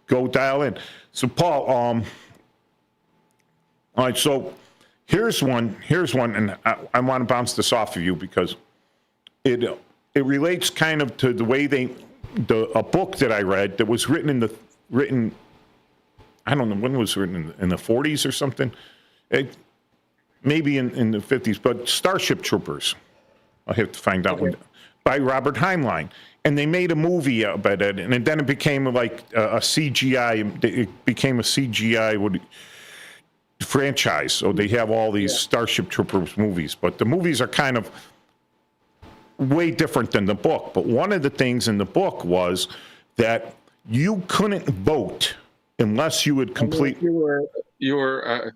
go dial in. So, Paul, all right, so here's one, and I want to bounce this off of you because it relates kind of to the way a book that I read that was written, I don't know when it was written, in the 40s or something, maybe in the 50s, but Starship Troopers. I'll have to find out, by Robert Heinlein. And they made a movie about it, and then it became like a CGI. It became a CGI franchise. So they have all these Starship Troopers movies, but the movies are kind of way different than the book. But one of the things in the book was that you couldn't vote unless you would complete. The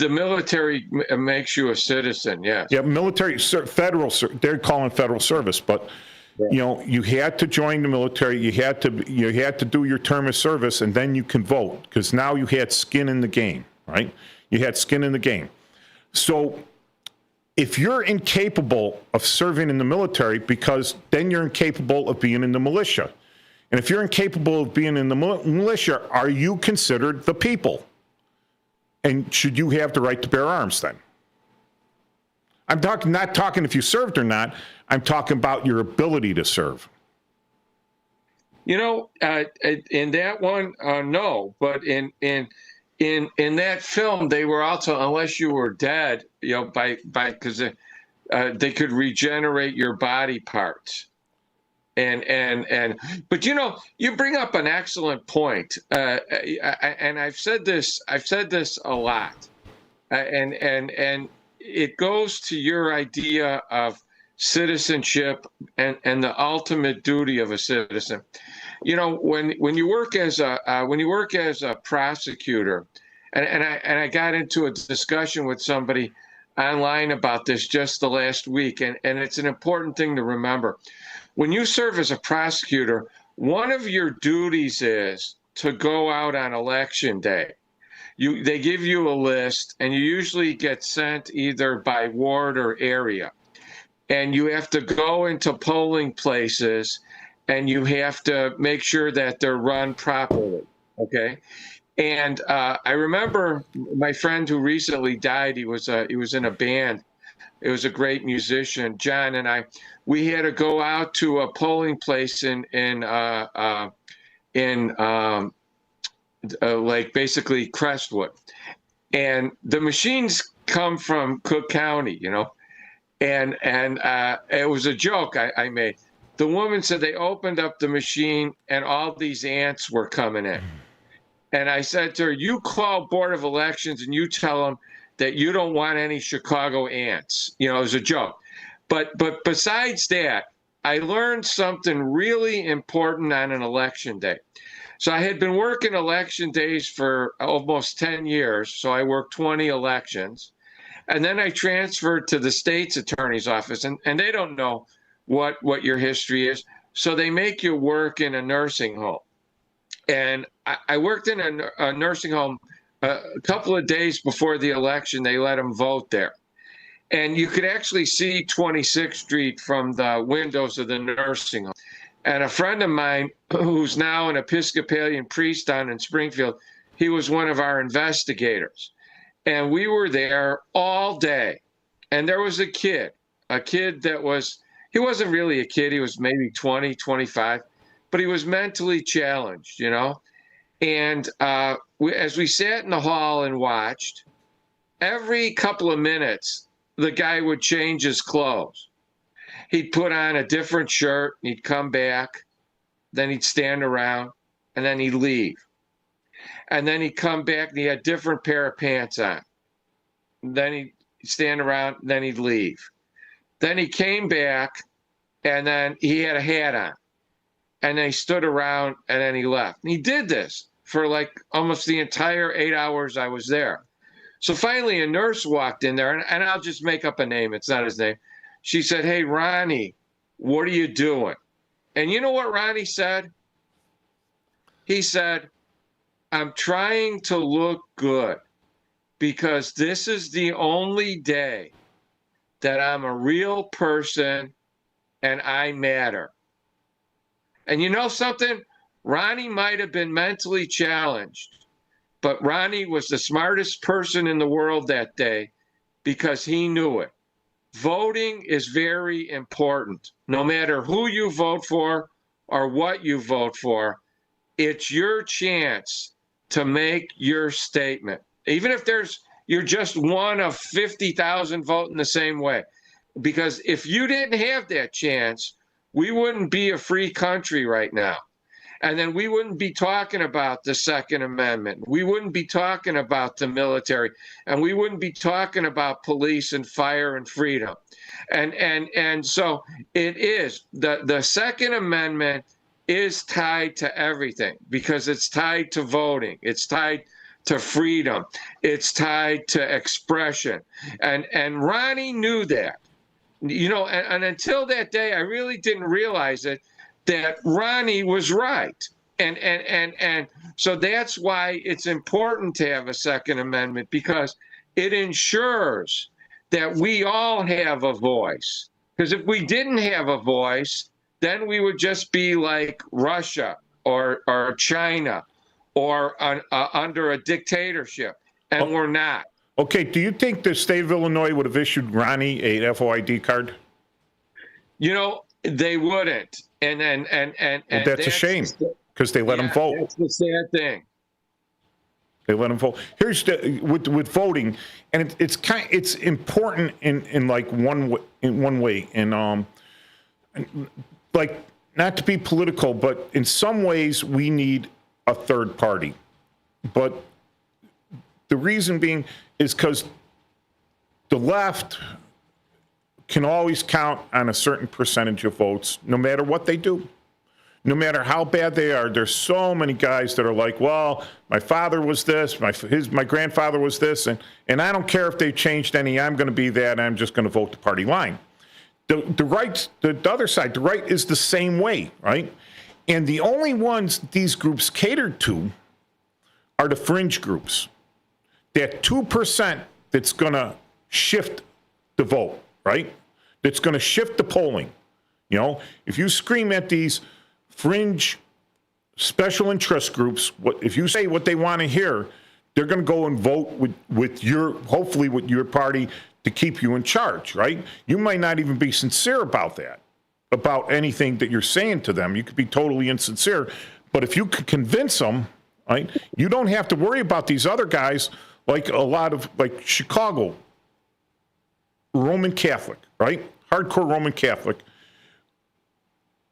military makes you a citizen. Yes. Yeah, military, federal. They're calling federal service, but. You know, you had to join the military. You had to do your term of service, and then you can vote because now you had skin in the game, right? You had skin in the game. So if you're incapable of serving in the military, because then you're incapable of being in the militia, and if you're incapable of being in the militia, are you considered the people? And should you have the right to bear arms then? I'm not talking if you served or not. I'm talking about your ability to serve. You know, in that one, no, but in that film, they were also, unless you were dead, you know, because they could regenerate your body parts, but you know, you bring up an excellent point, and I've said this a lot, and it goes to your idea of citizenship and the ultimate duty of a citizen. You know, when you work as a prosecutor, and I got into a discussion with somebody online about this just the last week, and it's an important thing to remember. When you serve as a prosecutor, one of your duties is to go out on election day. They give you a list, and you usually get sent either by ward or area. And you have to go into polling places, and you have to make sure that they're run properly, okay? And I remember my friend who recently died. He was in a band. It was a great musician, John, and we had to go out to a polling place in like basically Crestwood, and the machines come from Cook County, you know, and it was a joke I made. The woman said they opened up the machine and all these ants were coming in, and I said to her, "You call Board of Elections and you tell them that you don't want any Chicago ants." You know, it was a joke, but besides that, I learned something really important on an election day. So I had been working election days for almost 10 years. So I worked 20 elections. And then I transferred to the state's attorney's office. And they don't know what your history is. So they make you work in a nursing home. And I worked in a nursing home a couple of days before the election. They let them vote there. And you could actually see 26th Street from the windows of the nursing home. And a friend of mine, who's now an Episcopalian priest down in Springfield, he was one of our investigators. And we were there all day. And there was a kid that he wasn't really a kid. He was maybe 20, 25, but he was mentally challenged, you know. And as we sat in the hall and watched, every couple of minutes, the guy would change his clothes. He'd put on a different shirt, he'd come back, then he'd stand around, and then he'd leave. And then he'd come back and he had a different pair of pants on. Then he'd stand around, then he'd leave. Then he came back, and then he had a hat on. And then he stood around, and then he left. And he did this for like almost the entire 8 hours I was there. So finally a nurse walked in there, and I'll just make up a name, it's not his name. She said, "Hey, Ronnie, what are you doing?" And you know what Ronnie said? He said, "I'm trying to look good because this is the only day that I'm a real person and I matter." And you know something? Ronnie might have been mentally challenged, but Ronnie was the smartest person in the world that day because he knew it. Voting is very important. No matter who you vote for or what you vote for, it's your chance to make your statement. Even if you're just one of 50,000 voting the same way. Because if you didn't have that chance, we wouldn't be a free country right now. And then we wouldn't be talking about the Second Amendment. We wouldn't be talking about the military, and we wouldn't be talking about police and fire and freedom. And so it is the Second Amendment is tied to everything because it's tied to voting. It's tied to freedom. It's tied to expression. And Ronnie knew that. And until that day, I really didn't realize it, that Ronnie was right. And so that's why it's important to have a Second Amendment, because it ensures that we all have a voice. Because if we didn't have a voice, then we would just be like Russia or China or under a dictatorship, and we're not. Okay, do you think the state of Illinois would have issued Ronnie a FOID card? They wouldn't, and well, that's a shame because they let him vote. That's the sad thing. They let him vote. Here's with voting, and it's important in one way, and like, not to be political, but in some ways we need a third party, but the reason being is because the left can always count on a certain percentage of votes, no matter what they do, no matter how bad they are. There's so many guys that are like, well, my father was this, my grandfather was this, and I don't care if they changed any, I'm going to be that, and I'm just going to vote the party line. The other side, the right is the same way, right? And the only ones these groups catered to are the fringe groups. That 2% that's going to shift the vote, right? That's going to shift the polling. If you scream at these fringe special interest groups, if you say what they want to hear, they're going to go and vote hopefully with your party to keep you in charge, right? You might not even be sincere about that, about anything that you're saying to them. You could be totally insincere, but if you could convince them, right, you don't have to worry about these other guys, like a lot of, like Chicago, Roman Catholic, right? Hardcore Roman Catholic,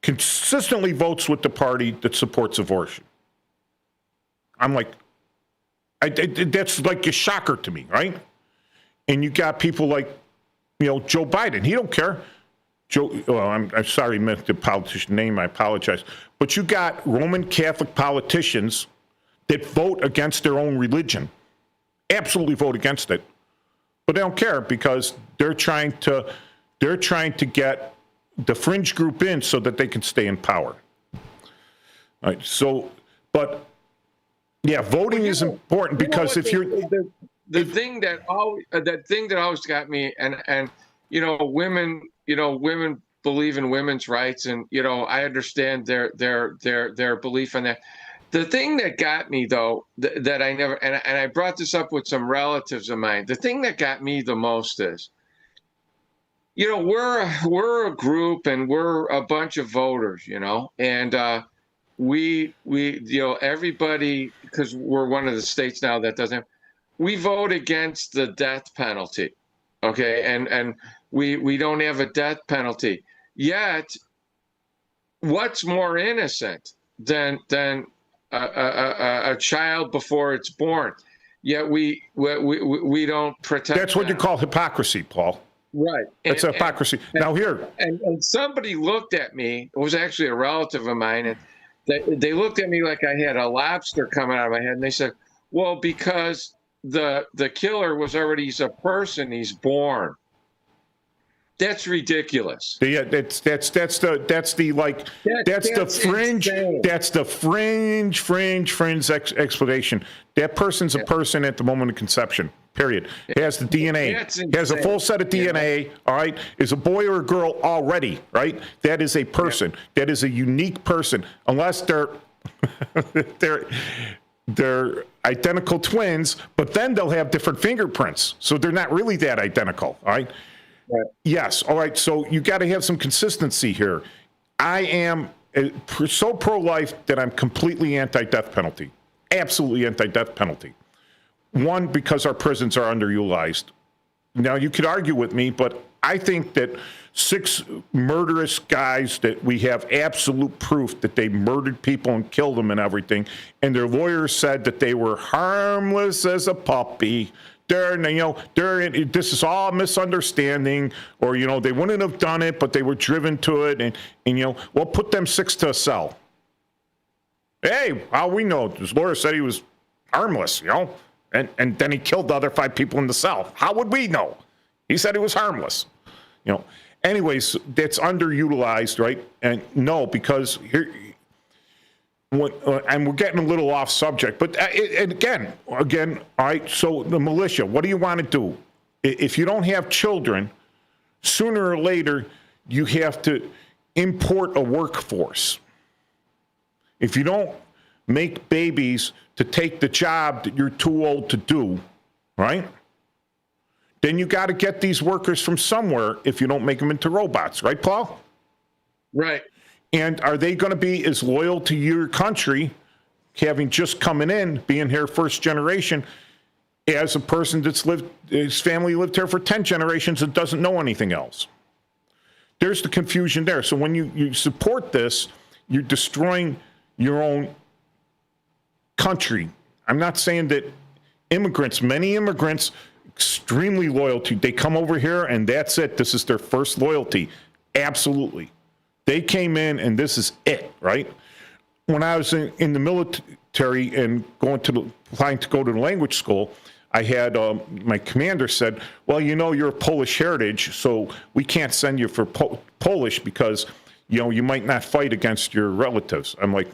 consistently votes with the party that supports abortion. I'm like, that's like a shocker to me, right? And you got people like, Joe Biden. He don't care. I'm sorry, I meant the politician name. I apologize. But you got Roman Catholic politicians that vote against their own religion, absolutely vote against it, but they don't care because they're trying to get the fringe group in so that they can stay in power. All right. So, but yeah, voting is important because if you're the thing that always got me, and women believe in women's rights, and I understand their belief in that. The thing that got me, though, that I never, and I brought this up with some relatives of mine, the thing that got me the most is, we're a group and we're a bunch of voters, and we everybody, because we're one of the states now that doesn't have, we vote against the death penalty, okay, and we don't have a death penalty yet. What's more innocent than a child before it's born? Yet we don't protect. That's what you call hypocrisy, Paul. Right. It's hypocrisy. Now here. And somebody looked at me, it was actually a relative of mine, and they looked at me like I had a lobster coming out of my head, and they said, well, because the killer he's a person, he's born. That's ridiculous. Yeah, that's the fringe explanation. That person's a person at the moment of conception. Period. It has the DNA. Has a full set of DNA. All right. Is a boy or a girl already? Right. That is a person. That is a unique person. Unless they're they're identical twins, but then they'll have different fingerprints. So they're not really that identical, all right? Right. Yes, all right, so you got to have some consistency here. I am so pro-life that I'm completely anti-death penalty. Absolutely anti-death penalty. One, because our prisons are underutilized. Now, you could argue with me, but I think that 6 murderous guys that we have absolute proof that they murdered people and killed them and everything, and their lawyers said that they were harmless as a puppy. This is all misunderstanding, or, they wouldn't have done it, but they were driven to it, and well, put them 6 to a cell. Hey, how we know? His lawyer said he was harmless, and then he killed the other 5 people in the cell. How would we know? He said he was harmless, Anyways, that's underutilized, right? And no, because here, and we're getting a little off subject, but and again, all right, so the militia, what do you want to do? If you don't have children, sooner or later, you have to import a workforce. If you don't make babies to take the job that you're too old to do, right? Then you got to get these workers from somewhere if you don't make them into robots, right, Paul? Right. And are they going to be as loyal to your country, having just coming in, being here first generation, as a person his family lived here for 10 generations and doesn't know anything else? There's the confusion there. So when you support this, you're destroying your own country. I'm not saying that many immigrants, extremely loyal to, they come over here and that's it. This is their first loyalty. Absolutely. They came in and this is it, right? When I was in the military and applying to go to the language school, I had my commander said, well, you're of Polish heritage, so we can't send you for Polish because, you might not fight against your relatives. I'm like,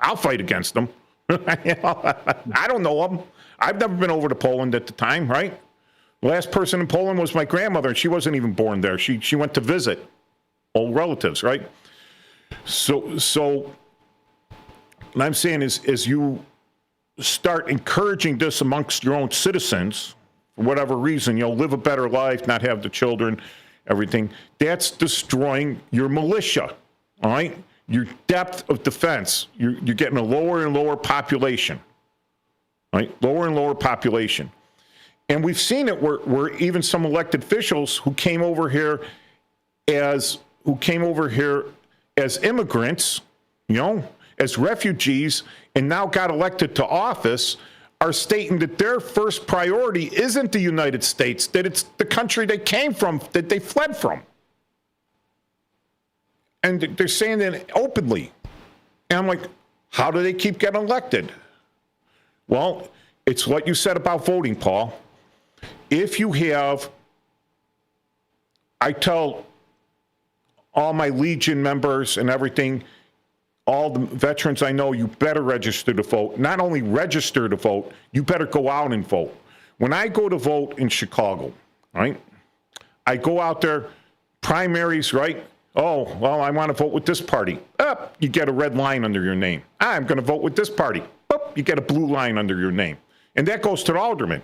I'll fight against them. I don't know them. I've never been over to Poland at the time, right? The last person in Poland was my grandmother, and she wasn't even born there. She went to visit old relatives, right? So what I'm saying is you start encouraging this amongst your own citizens, for whatever reason, live a better life, not have the children, everything. That's destroying your militia, all right? Your depth of defense. You're getting a lower and lower population. Right? Lower and lower population. And we've seen it where even some elected officials who came over here as immigrants, as refugees, and now got elected to office, are stating that their first priority isn't the United States, that it's the country they came from, that they fled from. And they're saying that openly. And I'm like, how do they keep getting elected? Well, it's what you said about voting, Paul. If you have, I tell all my Legion members and everything, all the veterans I know, you better register to vote. Not only register to vote, you better go out and vote. When I go to vote in Chicago, right, I go out there, primaries, right? Oh, well, I want to vote with this party. You get a red line under your name. I'm going to vote with this party. You get a blue line under your name. And that goes to the alderman.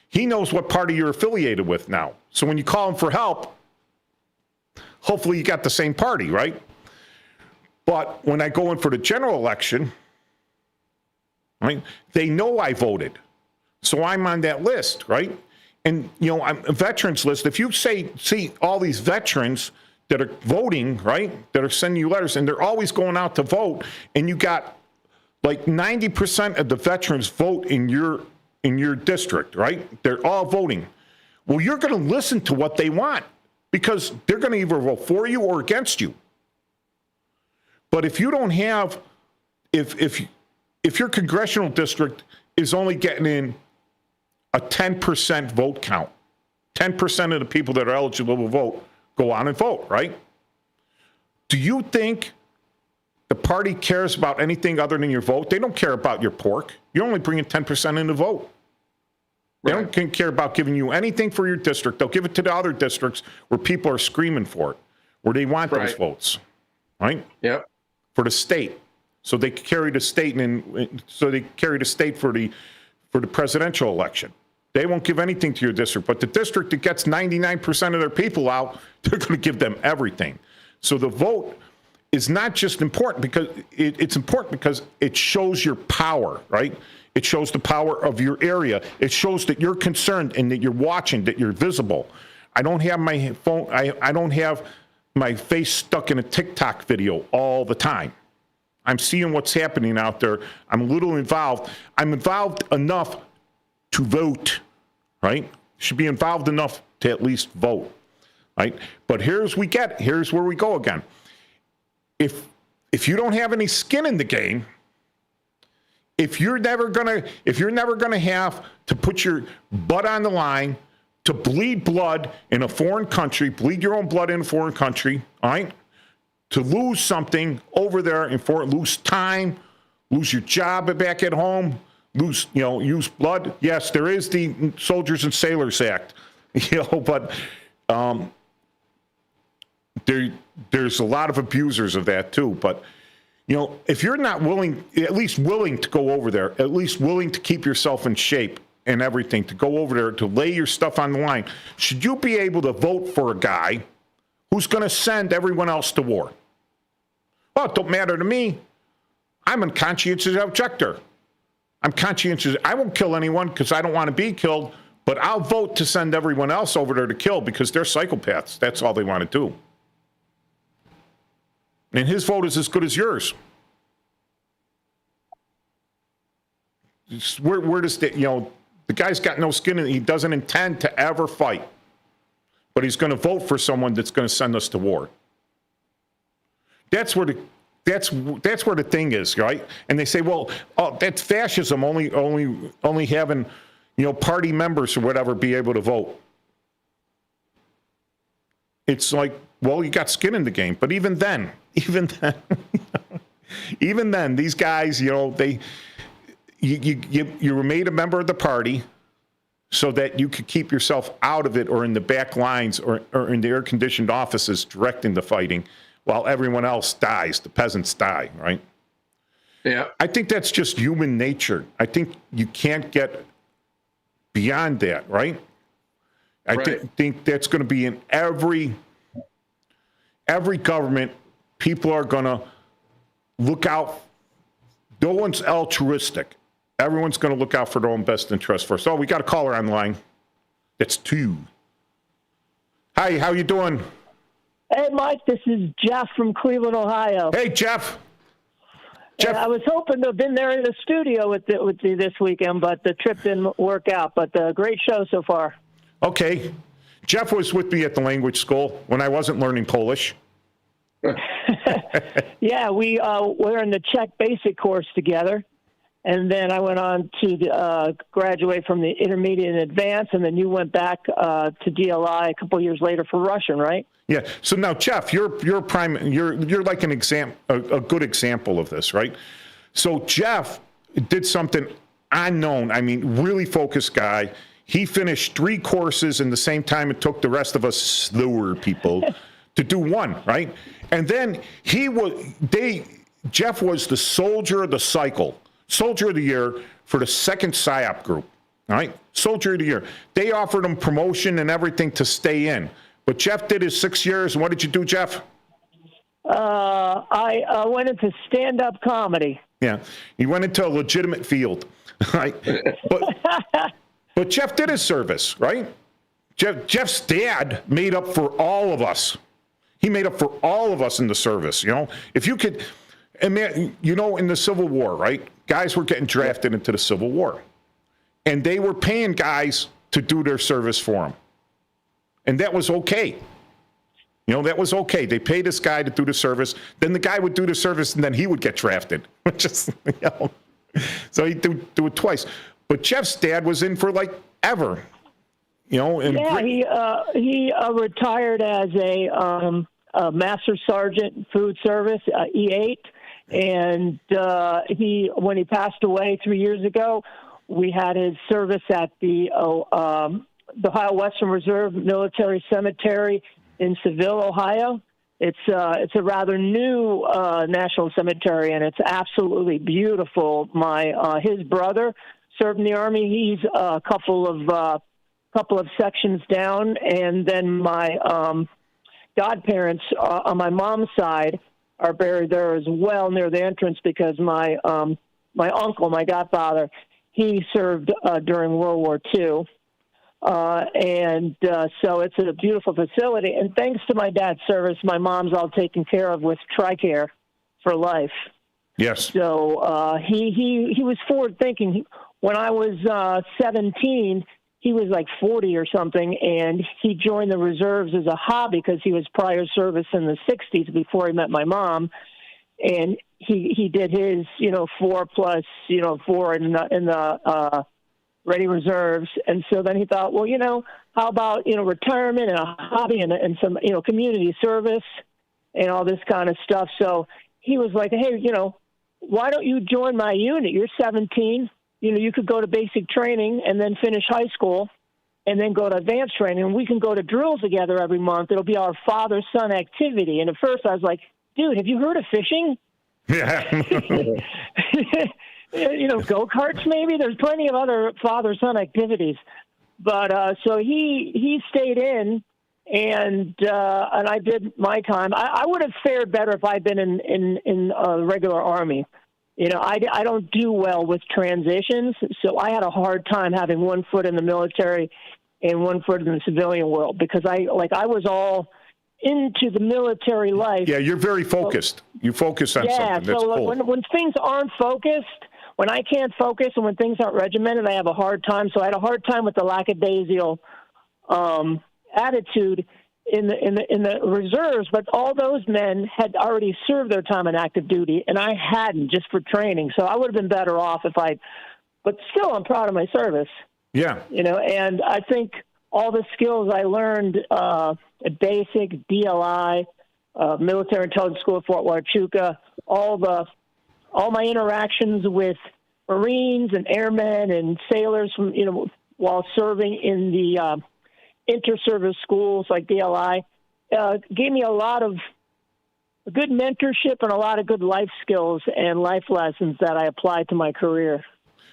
He knows what party you're affiliated with now. So when you call him for help, hopefully you got the same party, right? But when I go in for the general election, right, they know I voted. So I'm on that list, right? And, I'm a veterans list. If you see all these veterans that are voting, right, that are sending you letters, and they're always going out to vote, and you got like 90% of the veterans vote in your district, right? They're all voting. Well, you're going to listen to what they want because they're going to either vote for you or against you. But if you don't have, if your congressional district is only getting in a 10% vote count, 10% of the people that are eligible to vote go on and vote, right? Do you think the party cares about anything other than your vote? They don't care about your pork. You're only bringing 10% in the vote. They don't care about giving you anything for your district. They'll give it to the other districts where people are screaming for it, where they want those votes, right? Yep. For the state. so they carry the state for the presidential election. They won't give anything to your district, but the district that gets 99% of their people out, they're going to give them everything. So the vote is not just important because it's important because it shows your power, right? It shows the power of your area. It shows that you're concerned and that you're watching, that you're visible. I don't have my phone, I don't have my face stuck in a TikTok video all the time. I'm seeing what's happening out there. I'm a little involved. I'm involved enough to vote, right? Should be involved enough to at least vote, right? But here's where we go again. If you don't have any skin in the game, if you're never gonna have to put your butt on the line to bleed blood in a foreign country, bleed your own blood in a foreign country, all right? To lose something over there and lose time, lose your job back at home, use blood. Yes, there is the Soldiers and Sailors Act, but there's a lot of abusers of that too. But if you're not willing to go over there, at least willing to keep yourself in shape and everything, to go over there, to lay your stuff on the line, should you be able to vote for a guy who's going to send everyone else to war? Well, it don't matter to me. I'm a conscientious objector. I'm conscientious. I won't kill anyone because I don't want to be killed, but I'll vote to send everyone else over there to kill because they're psychopaths. That's all they want to do. And his vote is as good as yours. Where does the guy's got no skin in it. He doesn't intend to ever fight, but he's going to vote for someone that's going to send us to war. That's where the thing is, right? And they say, well, that's fascism. Only having party members or whatever be able to vote. It's like, well, you got skin in the game, but even then, these guys, you were made a member of the party so that you could keep yourself out of it or in the back lines or in the air-conditioned offices directing the fighting while everyone else dies, the peasants die, right? Yeah. I think that's just human nature. I think you can't get beyond that, right? I think that's going to be in every government. People are going to look out. No one's altruistic. Everyone's going to look out for their own best interest first. Oh, we got a caller on the line. That's 2. Hi, how you doing? Hey, Mike, this is Jeff from Cleveland, Ohio. Hey, Jeff. And I was hoping to have been there in the studio with you this weekend, but the trip didn't work out. But great show so far. Okay. Jeff was with me at the language school when I wasn't learning Polish. Yeah, we were in the Czech basic course together. And then I went on to graduate from the intermediate and advanced, and then you went back to DLI a couple of years later for Russian, right? Yeah. So now, Jeff, you're like a good example of this, right? So Jeff did something unknown. I mean, really focused guy. He finished 3 courses in the same time it took the rest of us slower people to do 1, right? And then Jeff was the soldier of the cycle. Soldier of the Year for the 2nd PSYOP group, all right? Soldier of the Year. They offered him promotion and everything to stay in. But Jeff did his 6 years. And what did you do, Jeff? I went into stand-up comedy. Yeah, he went into a legitimate field, right? But Jeff did his service, right? Jeff's dad made up for all of us. He made up for all of us in the service, If you could... And in the Civil War, right? Guys were getting drafted into the Civil War. And they were paying guys to do their service for them. And that was okay. That was okay. They paid this guy to do the service. Then the guy would do the service and then he would get drafted. So he'd do it twice. But Jeff's dad was in for like ever. Yeah, he retired as a Master Sergeant Food Service, E8. And when he passed away 3 years ago, we had his service at the Ohio Western Reserve Military Cemetery in Seville, Ohio. It's a rather new national cemetery, and it's absolutely beautiful. His brother served in the Army. He's a couple of sections down, and then my godparents on my mom's side are buried there as well, near the entrance, because my uncle, my godfather, he served during World War II. So it's a beautiful facility. And thanks to my dad's service, my mom's all taken care of with TRICARE for life. Yes. So he was forward thinking. When I was 17, he was like 40 or something, and he joined the reserves as a hobby because he was prior service in the 60s before he met my mom. And he did his, 4+, 4 in the Ready Reserves. And so then he thought, well, how about, retirement and a hobby and some, community service and all this kind of stuff. So he was like, hey, why don't you join my unit? You're 17. You could go to basic training and then finish high school and then go to advanced training. And we can go to drills together every month. It'll be our father-son activity. And at first I was like, dude, have you heard of fishing? Yeah. Go-karts maybe? There's plenty of other father-son activities. But so he stayed in, and I did my time. I would have fared better if I'd been in a regular Army. I don't do well with transitions, so I had a hard time having one foot in the military and one foot in the civilian world, because I was all into the military life. Yeah, you're very focused. You focus on something. That's cool. When things aren't focused, when I can't focus and when things aren't regimented, I have a hard time. So I had a hard time with the lackadaisical attitude in the reserves. But all those men had already served their time in active duty, and I hadn't, just for training. So I would have been better off if I. But still, I'm proud of my service. Yeah. And I think all the skills I learned at basic, DLI, Military Intelligence School at Fort Huachuca, all my interactions with Marines and airmen and sailors from, while serving in the inter-service schools like DLI, gave me a lot of good mentorship and a lot of good life skills and life lessons that I applied to my career.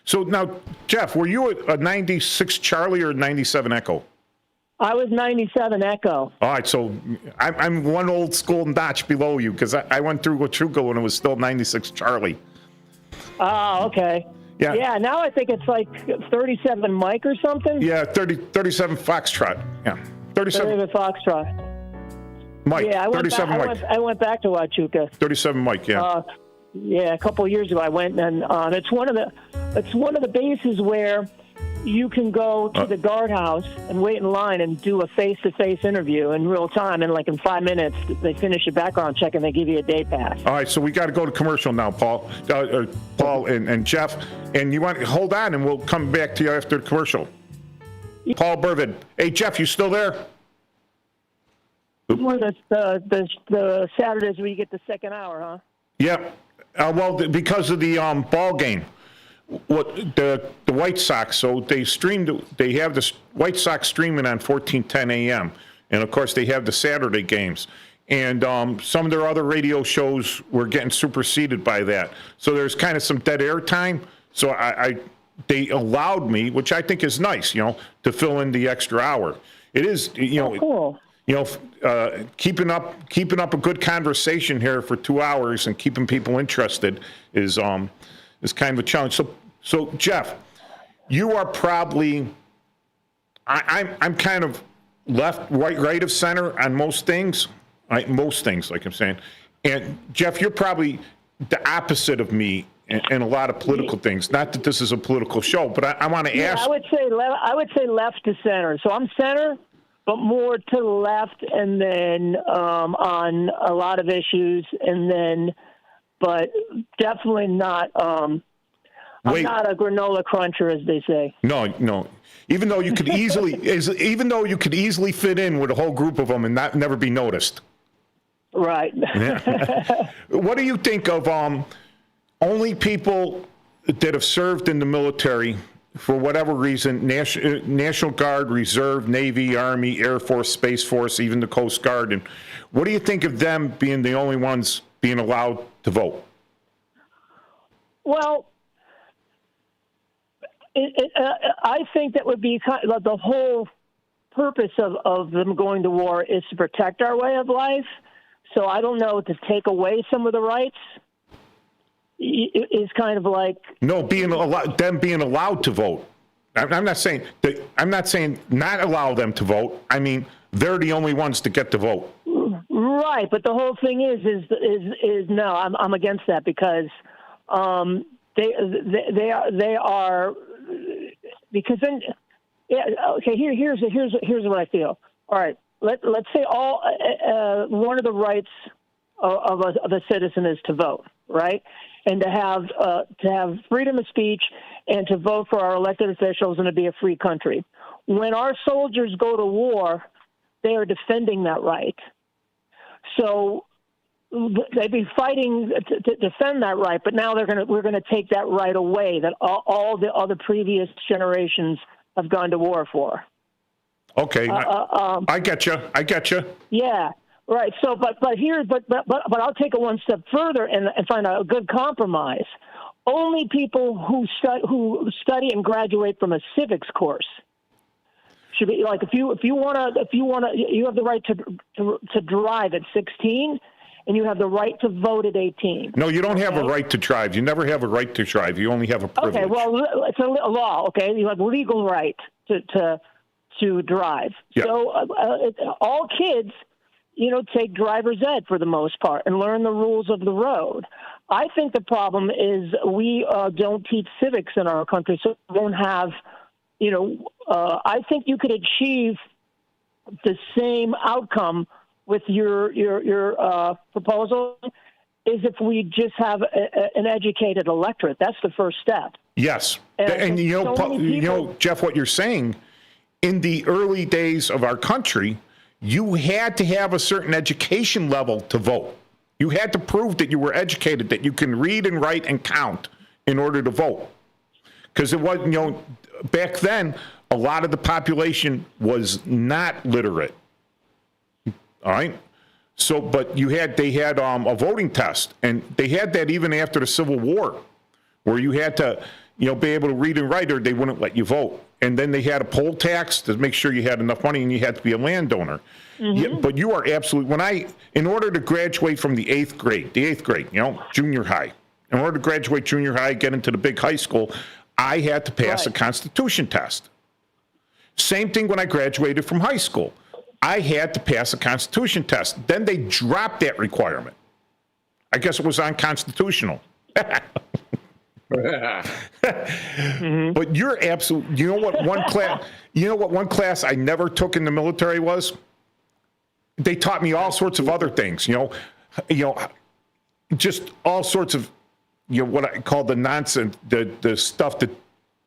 So now, Jeff, were you a 96 Charlie or 97 Echo? I was 97 Echo. All right, so I'm one old school notch below you, because I went through Huachuca when it was still 96 Charlie. Oh, okay. Yeah, now I think it's like 37 Mike or something. Yeah, 37 Foxtrot. Yeah, 37 Foxtrot. Mike, yeah, 37 Mike. I went back to Huachuca. 37 Mike, yeah. Yeah, a couple of years ago I went, and it's one of the bases where you can go to the guardhouse and wait in line and do a face-to-face interview in real time, and like in 5 minutes they finish a background check and they give you a day pass. All right, so we got to go to commercial now, Paul and Jeff, and you want to hold on, and we'll come back to you after the commercial. Paul Burvid. Hey, Jeff, you still there? More the Saturdays where you get the second hour, huh? Yeah. Because of the ball game. What the White Sox, so they have the White Sox streaming on 1410 AM, and of course they have the Saturday games, and some of their other radio shows were getting superseded by that, so there's kind of some dead air time, so they allowed me, which I think is nice, to fill in the extra hour. It is, cool. Keeping up a good conversation here for 2 hours and keeping people interested is kind of a challenge. So Jeff, you are probably, I'm kind of left, right of center on most things, right? Most things, like I'm saying. And Jeff, you're probably the opposite of me in a lot of political things. Not that this is a political show, but I want to ask. I would say left to center. So I'm center, but more to the left, and then on a lot of issues, and then, but definitely not. I'm not a granola cruncher, as they say. No. Even though you could easily fit in with a whole group of them and never be noticed. Right. Yeah. What do you think of only people that have served in the military for whatever reason, National Guard, Reserve, Navy, Army, Air Force, Space Force, even the Coast Guard. And what do you think of them being the only ones being allowed to vote? Well, I think that would be kind of the whole purpose of them going to war is to protect our way of life. So I don't know, to take away some of the rights is kind of like no, being allowed to vote. I'm not saying that. I'm not saying not allow them to vote. I mean, they're the only ones to get to vote. Right, but the whole thing is no. I'm against that because they are because then okay. Here's what I feel. All right, let's say one of the rights of a citizen is to vote, right? And to have freedom of speech and to vote for our elected officials and to be a free country. When our soldiers go to war, they are defending that right. So they'd be fighting to defend that right, but now we're gonna take that right away that all the other previous generations have gone to war for. Okay, I get you. Yeah. Right. So, but I'll take it one step further and find a good compromise. Only people who study and graduate from a civics course should be like if you have the right to drive at 16, and you have the right to vote at 18. No, you don't have a right to drive. You never have a right to drive. You only have a privilege. Okay. Well, it's a law. Okay, you have legal right to drive. Yeah. So all kids, take driver's ed for the most part and learn the rules of the road. I think the problem is we don't teach civics in our country, so we don't have, I think you could achieve the same outcome with your proposal is if we just have an educated electorate. That's the first step. Yes. And Jeff, what you're saying, in the early days of our country, you had to have a certain education level to vote. You had to prove that you were educated, that you can read and write and count in order to vote. Because it was, back then, a lot of the population was not literate. All right. So, but they had a voting test, and they had that even after the Civil War, where you had to, be able to read and write, or they wouldn't let you vote. And then they had a poll tax to make sure you had enough money, and you had to be a landowner. Mm-hmm. Yeah, but you are absolutely, in order to graduate from the eighth grade, junior high, in order to graduate junior high, get into the big high school, I had to pass a Constitution test. Same thing when I graduated from high school. I had to pass a Constitution test. Then they dropped that requirement. I guess it was unconstitutional. Mm-hmm. But you're absolutely. You know what one class I never took in the military was? They taught me all sorts of other things. Just all sorts of what I call the nonsense, the stuff that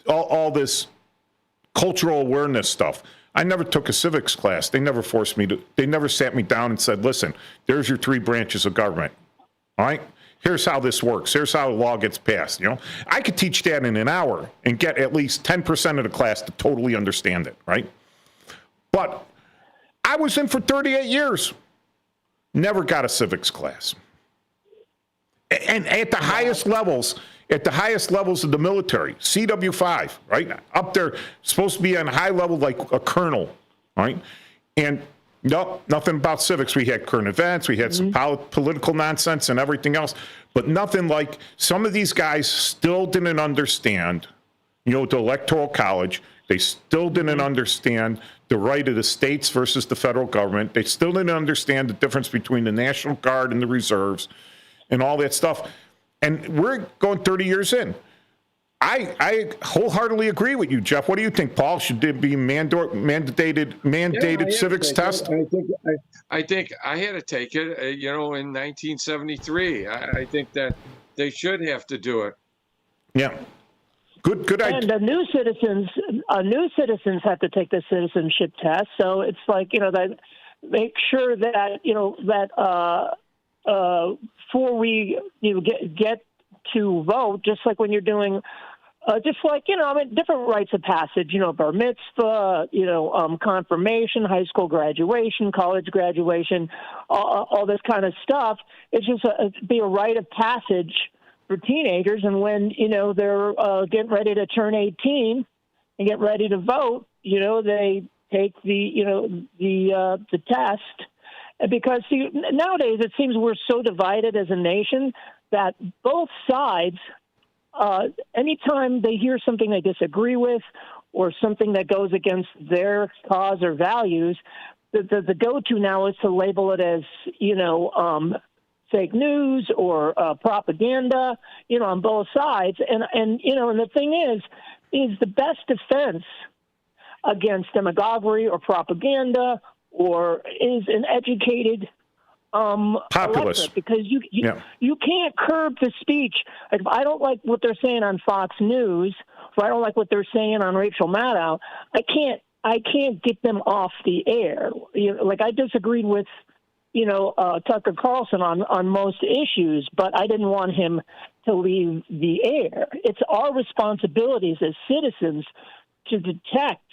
all this cultural awareness stuff. I never took a civics class. They never forced me to. They never sat me down and said, "Listen, there's your 3 branches of government. All right. Here's how this works. Here's how a law gets passed." I could teach that in an hour and get at least 10% of the class to totally understand it, right? But I was in for 38 years, never got a civics class. And at the highest levels of the military, CW5, right? Up there, supposed to be on a high level like a colonel, right? And nope, nothing about civics. We had current events, we had some political nonsense and everything else, but nothing like some of these guys still didn't understand, the Electoral College. They still didn't understand the right of the states versus the federal government. They still didn't understand the difference between the National Guard and the reserves and all that stuff. And we're going 30 years in. I wholeheartedly agree with you, Jeff. What do you think, Paul? Should there be mandated civics test? I think I had to take it, in 1973. I think that they should have to do it. Yeah. Good idea. And the new citizens have to take the citizenship test. So it's like, that make sure that, before we get to vote, just like when you're doing just like, different rites of passage, bar mitzvah, confirmation, high school graduation, college graduation, all this kind of stuff. It's just be a rite of passage for teenagers. And when, they're getting ready to turn 18 and get ready to vote, they take the test. Because, nowadays it seems we're so divided as a nation that both sides, anytime they hear something they disagree with or something that goes against their cause or values, the go-to now is to label it as, fake news or propaganda, on both sides. And the thing is the best defense against demagoguery or propaganda or is an educated populace, because you can't curb the speech. Like, if I don't like what they're saying on Fox News, if I don't like what they're saying on Rachel Maddow, I can't get them off the air. Like, I disagreed with Tucker Carlson on most issues, but I didn't want him to leave the air. It's our responsibilities as citizens to detect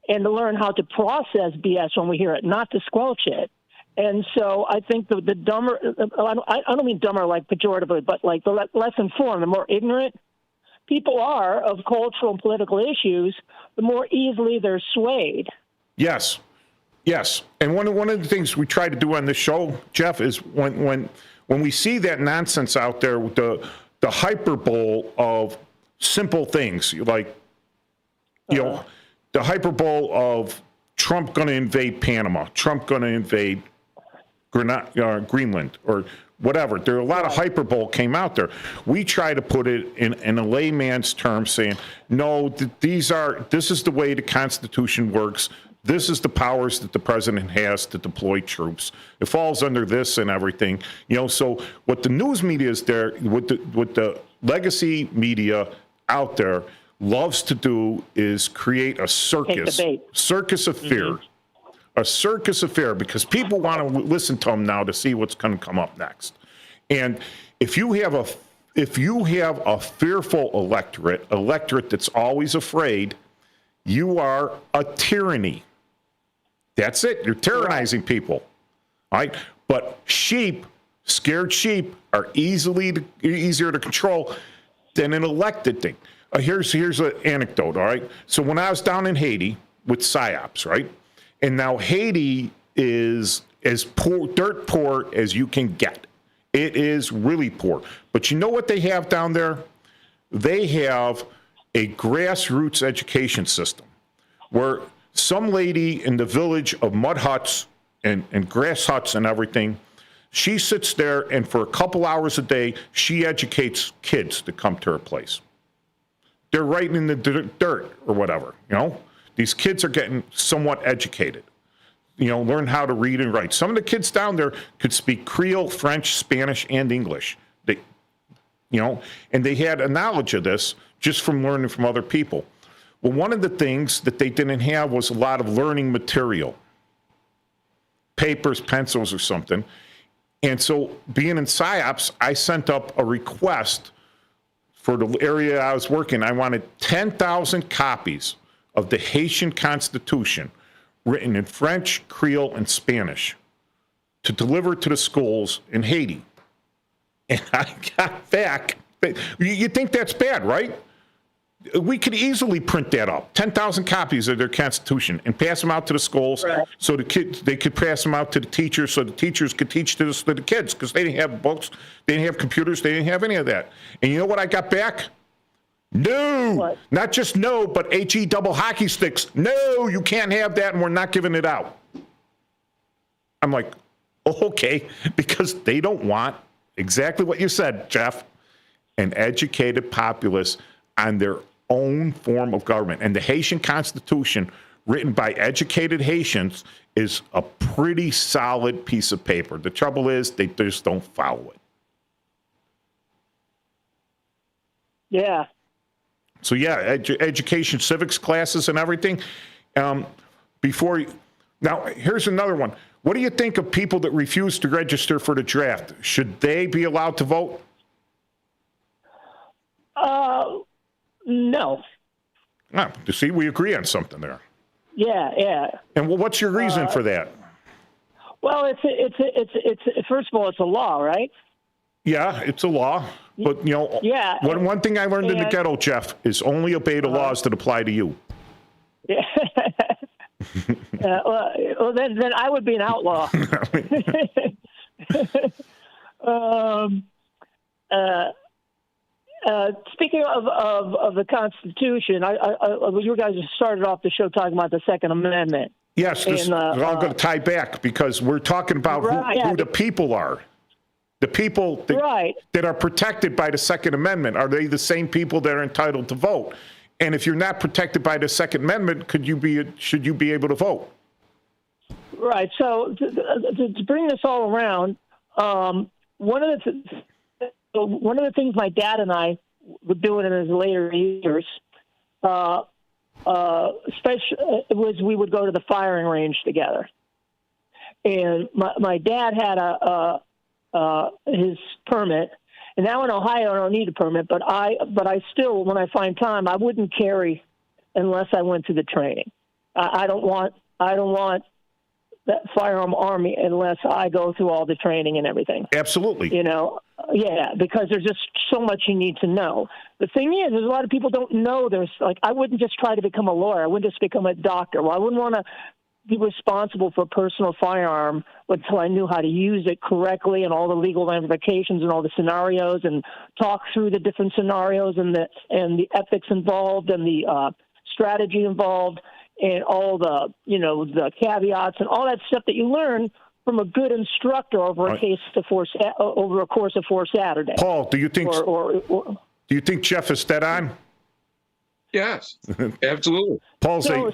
and to learn how to process BS when we hear it, not to squelch it. And so I think the dumber, I don't mean dumber like pejoratively, but like the less informed, the more ignorant people are of cultural and political issues, the more easily they're swayed. Yes. And one of the things we try to do on this show, Jeff, is when we see that nonsense out there, with the hyperbole of simple things, like, the hyperbole of Trump going to invade Panama, Trump going to invade Greenland, or whatever. There are a lot of hyperbole came out there. We try to put it in a layman's term, saying, no, this is the way the Constitution works. This is the powers that the president has to deploy troops. It falls under this and everything. So what the news media is there, what the legacy media out there loves to do is create a circus of fear. A circus of fear, because people want to listen to them now to see what's going to come up next. And if you have a fearful electorate that's always afraid, you are a tyranny. That's it. You're tyrannizing people. All right? But scared sheep are easier to control than an elected thing. Here's an anecdote, all right? So when I was down in Haiti with PSYOPs, right? And now Haiti is as dirt poor as you can get. It is really poor. But you know what they have down there? They have a grassroots education system where some lady in the village of mud huts and grass huts and everything, she sits there and for a couple hours a day, she educates kids to come to her place. They're right in the dirt or whatever, These kids are getting somewhat educated, learn how to read and write. Some of the kids down there could speak Creole, French, Spanish, and English. And they had a knowledge of this just from learning from other people. Well, one of the things that they didn't have was a lot of learning material, papers, pencils, or something. And so being in PSYOPs, I sent up a request for the area I was working. I wanted 10,000 copies of the Haitian Constitution written in French, Creole, and Spanish to deliver to the schools in Haiti. And I got back. You think that's bad, right? We could easily print that up, 10,000 copies of their Constitution, and pass them out to the schools, right, so the kids, they could pass them out to the teachers so the teachers could teach to the kids, because they didn't have books, they didn't have computers, they didn't have any of that. And you know what I got back? No, what? Not just no, but HE double hockey sticks. No, you can't have that, and we're not giving it out. I'm like, okay, because they don't want exactly what you said, Jeff, an educated populace on their own form of government. And the Haitian Constitution, written by educated Haitians, is a pretty solid piece of paper. The trouble is they just don't follow it. Yeah. So yeah, education, civics classes and everything. Now, here's another one. What do you think of people that refuse to register for the draft? Should they be allowed to vote? No. Ah, you see, we agree on something there. Yeah. And what's your reason for that? Well, it's first of all, it's a law, right? Yeah, it's a law. But, Yeah. one thing I learned in the ghetto, Jeff, is only obey the laws that apply to you. Yeah. Well, then I would be an outlaw. Speaking of the Constitution, you guys started off the show talking about the Second Amendment. Yes, this is all going to tie back because we're talking about who the people are. The people that are protected by the Second Amendment, are they the same people that are entitled to vote? And if you're not protected by the Second Amendment, should you be able to vote? Right. So to bring this all around, one of the things my dad and I were doing in his later years, especially was we would go to the firing range together. And my dad had his permit, and now in Ohio I don't need a permit, but I still, when I find time, I wouldn't carry unless I went to the training. I don't want that firearm army unless I go through all the training and everything. Absolutely. Because there's just so much you need to know. The thing is, a lot of people don't know. I wouldn't just try to become a lawyer. I wouldn't just become a doctor. Well, I wouldn't want to be responsible for a personal firearm until I knew how to use it correctly and all the legal ramifications and all the scenarios, and talk through the different scenarios and the ethics involved and the strategy involved and all the caveats and all that stuff that you learn from a good instructor over a course of 4 Saturdays. Paul, do you think do you think Jeff is dead on? Yes, absolutely. Paul's So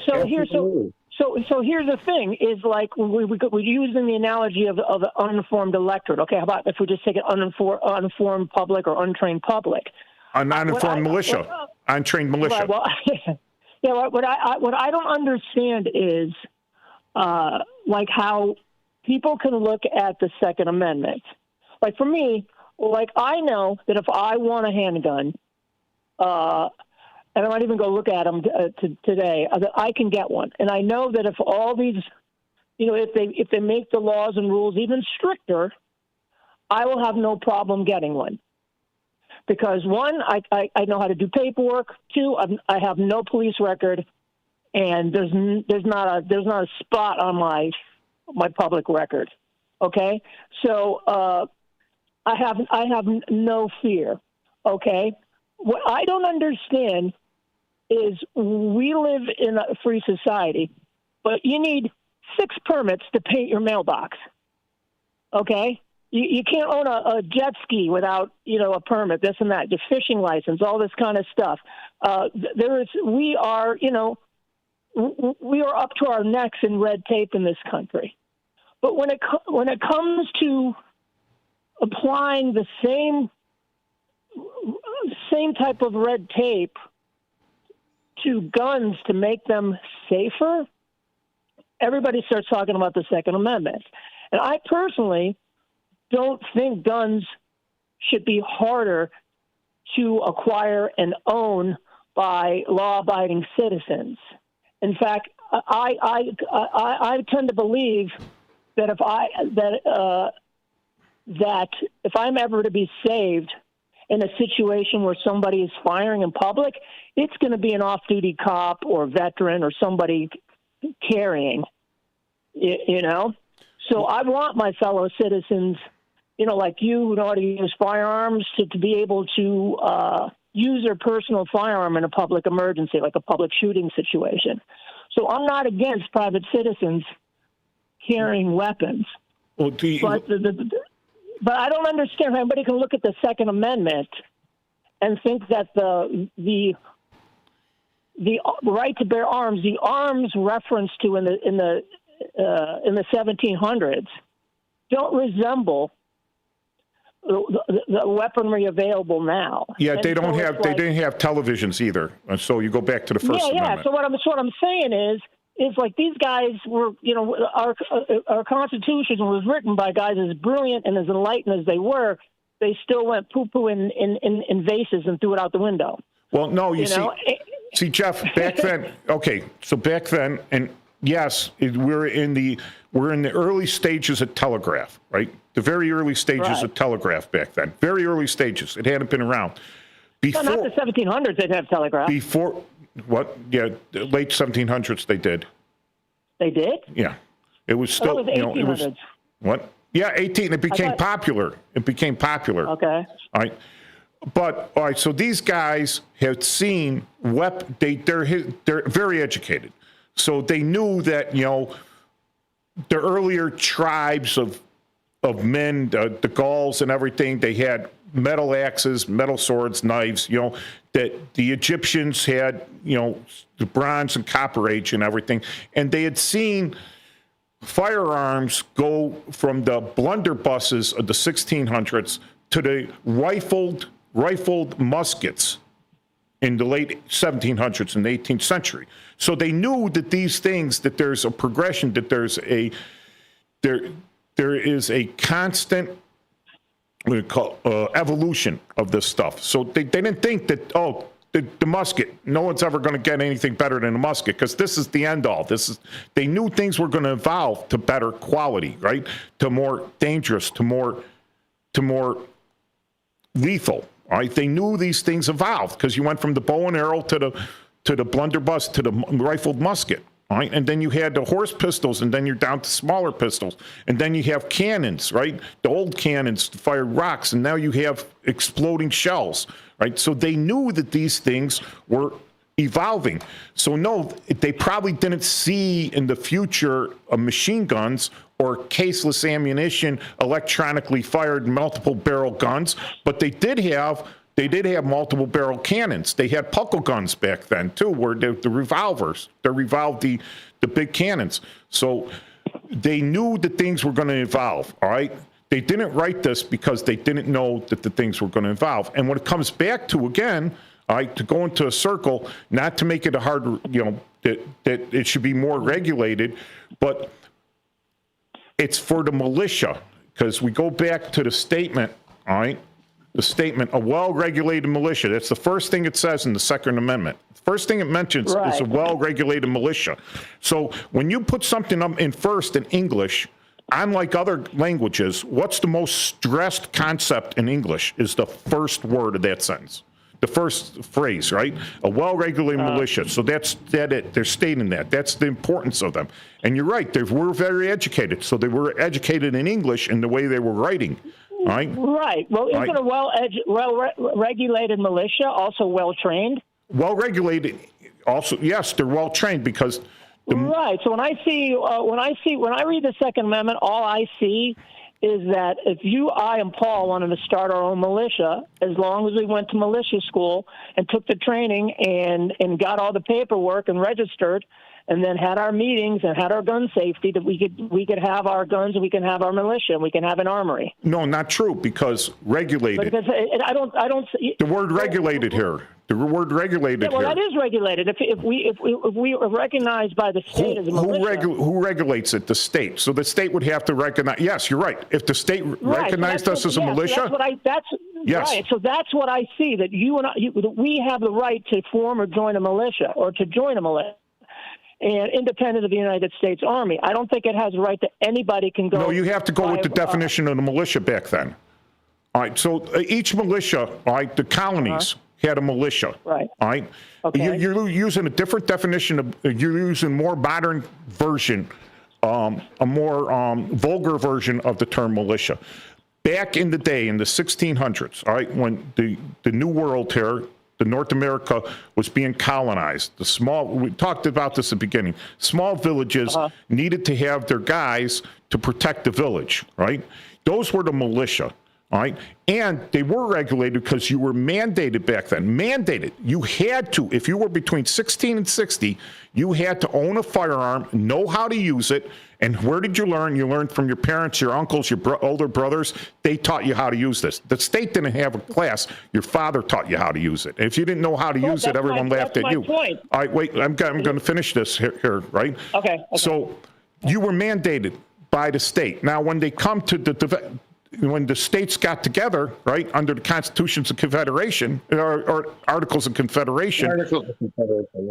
here's the thing: is like we're using the analogy of an uninformed electorate. Okay, how about if we just take an uninformed public or untrained public? An uninformed militia, untrained militia. Right, well, yeah. What I don't understand is like how people can look at the Second Amendment. Like for me, I know that if I want a handgun, and I might even go look at them today, I can get one. And I know that if all these, if they make the laws and rules even stricter, I will have no problem getting one. Because one, I know how to do paperwork. Two, I have no police record, and there's not a spot on my public record. Okay, so I have no fear. Okay, what I don't understand is we live in a free society, but you need 6 permits to paint your mailbox. Okay? You can't own a jet ski without, a permit, this and that, your fishing license, all this kind of stuff. We are up to our necks in red tape in this country. But when it comes to applying the same type of red tape to guns to make them safer, everybody starts talking about the Second Amendment. And I personally don't think guns should be harder to acquire and own by law-abiding citizens. In fact, I tend to believe that if I'm ever to be saved in a situation where somebody is firing in public, it's going to be an off-duty cop or veteran or somebody carrying, So I want my fellow citizens, like you who know how to use firearms, to be able to use their personal firearm in a public emergency, like a public shooting situation. So I'm not against private citizens carrying weapons. Well, but I don't understand how anybody can look at the Second Amendment and think that the right to bear arms, the arms referenced to in the 1700s, don't resemble the weaponry available now. Yeah, they don't have. They didn't have televisions either. So you go back to the First Amendment. Yeah. So what I'm saying is like these guys were, our Constitution was written by guys as brilliant and as enlightened as they were. They still went poo-poo in vases and threw it out the window. Well, no, you know, see, Jeff, back then, okay, so back then, and yes, we're in the early stages of telegraph, right? The very early stages of telegraph back then. Very early stages. It hadn't been around. Before, not the 1700s, they'd have telegraph. Before, what? Yeah, late 1700s they did. They did? Yeah. It was still, it was 1800s. It was, what? Yeah, 18. It became popular. It became popular. Okay. All right. But, all right, so these guys have seen, they're very educated. So they knew that, the earlier tribes of men, the Gauls and everything, they had metal axes, metal swords, knives, that the Egyptians had, the Bronze and Copper Age and everything. And they had seen firearms go from the blunderbusses of the 1600s to the rifled muskets in the late 1700s and the 18th century. So they knew that these things, that there's a progression, that there is a constant evolution of this stuff. So they didn't think that, the musket, no one's ever going to get anything better than a musket, because this is the end all. They knew things were going to evolve to better quality, right? To more dangerous, to more lethal. All right, they knew these things evolved because you went from the bow and arrow to the blunderbuss to the rifled musket. All right, and then you had the horse pistols, and then you're down to smaller pistols, and then you have cannons, right? The old cannons fired rocks, and now you have exploding shells, right? So they knew that these things were evolving. So no, they probably didn't see in the future machine guns or caseless ammunition, electronically fired multiple barrel guns, but they did have multiple barrel cannons. They had puckle guns back then too, where the revolvers, they revolved the big cannons. So they knew that things were going to evolve, all right? They didn't write this because they didn't know that the things were going to evolve. And when it comes back to, again, all right, to go into a circle, not to make it a hard, that it should be more regulated, but it's for the militia, because we go back to the statement, all right? The statement, a well-regulated militia. That's the first thing it says in the Second Amendment. The first thing it mentions is a well-regulated militia. So when you put something up in first in English, unlike other languages, what's the most stressed concept in English is the first word of that sentence. The first phrase, right? A well-regulated militia. So that's it. They're stating that. That's the importance of them. And you're right. They were very educated. So they were educated in English in the way they were writing. Right. Right. Well, isn't a well-regulated militia also well-trained? Well-regulated, also, yes, they're well-trained because. Right. So when I read the Second Amendment, all I see is that if you, I, and Paul wanted to start our own militia, as long as we went to militia school and took the training and got all the paperwork and registered, and then had our meetings and had our gun safety, that we could have our guns and we can have our militia and we can have an armory. No, not true, because regulated. Because I don't see the word regulated here. The word regulated well, here. That is regulated. If we are recognized by the state as a militia. Who regulates it? The state. So the state would have to recognize. Yes, you're right. If the state recognized us as a militia. Yes. Right. So that's what I see. That you and I, that we have the right to form or join a militia, or to join a militia. And independent of the United States Army. I don't think it has a right that anybody can go. No, you have to go with the definition of the militia back then. All right, so each militia, all right, the colonies had a militia. Right. All right. Okay. You're using a different definition. You're using more modern version, a more vulgar version of the term militia. Back in the day, in the 1600s, all right, when the New World here, the North America was being colonized. We talked about this at the beginning. Small villages needed to have their guys to protect the village, right? Those were the militia, all right? And they were regulated because you were mandated back then. Mandated. You had to, if you were between 16 and 60, you had to own a firearm, know how to use it. And where did you learn? You learned from your parents, your uncles, your older brothers. They taught you how to use this. The state didn't have a class. Your father taught you how to use it. If you didn't know how to use it, everyone laughed at you. Point. All right, wait, I'm going to finish this here, right? Okay. So you were mandated by the state. Now, when they come to when the states got together, right, under the Constitutions of Confederation or Articles of Confederation,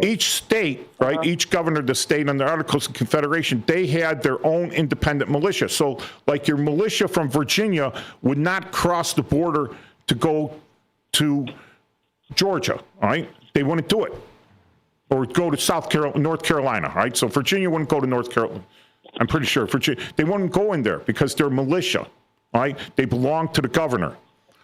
each state, right, each governor of the state under Articles of Confederation, they had their own independent militia. So, like your militia from Virginia would not cross the border to go to Georgia, all right? They wouldn't do it, or go to North Carolina, right? So Virginia wouldn't go to North Carolina. I'm pretty sure Virginia, they wouldn't go in there because they're militia. All right, they belong to the governor.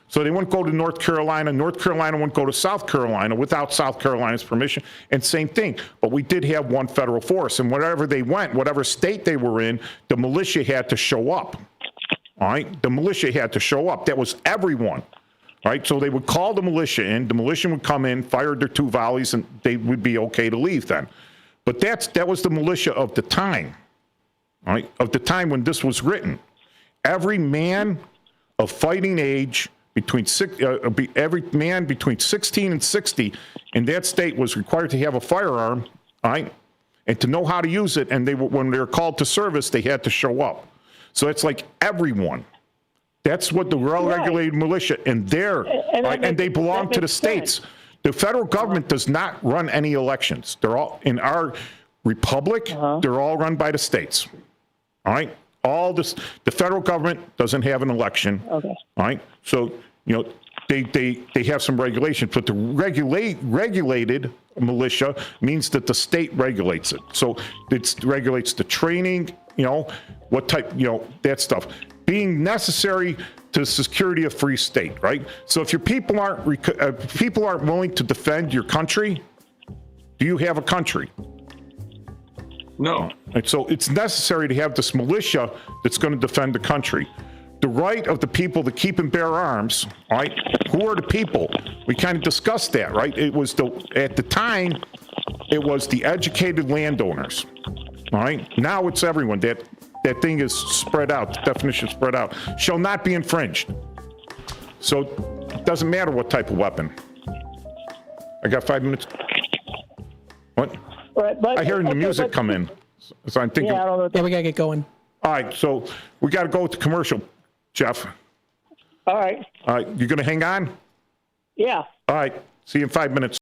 So they wouldn't go to North Carolina. North Carolina wouldn't go to South Carolina without South Carolina's permission. And same thing. But we did have one federal force. And wherever they went, whatever state they were in, the militia had to show up. All right, the militia had to show up. That was everyone. All right, so they would call the militia in. The militia would come in, fire their 2 volleys, and they would be okay to leave then. But that was the militia of the time. All right, of the time when this was written. Every man of fighting age every man between 16 and 60 in that state was required to have a firearm, all right, and to know how to use it. And when they were called to service, they had to show up. So it's like everyone. That's what the well-regulated militia, and they belong to the states. The federal government does not run any elections. They're all in our republic. They're all run by the states. All right. The federal government doesn't have an election. Okay. All right. So, they have some regulations, but the regulated militia means that the state regulates it. So it regulates the training, what type, that stuff. Being necessary to the security of free state, right? So if your people aren't willing to defend your country, do you have a country? No. And so it's necessary to have this militia that's going to defend the country. The right of the people to keep and bear arms, all right? Who are the people? We kind of discussed that, right? At the time, it was the educated landowners, all right? Now it's everyone. That thing is spread out, the definition is spread out. Shall not be infringed. So it doesn't matter what type of weapon. I got 5 minutes. What? Right, but, I hear the music come in, so I'm thinking. Yeah, we gotta get going. All right, so we got to go with the commercial, Jeff. All right. All right, you going to hang on? Yeah. All right, see you in 5 minutes.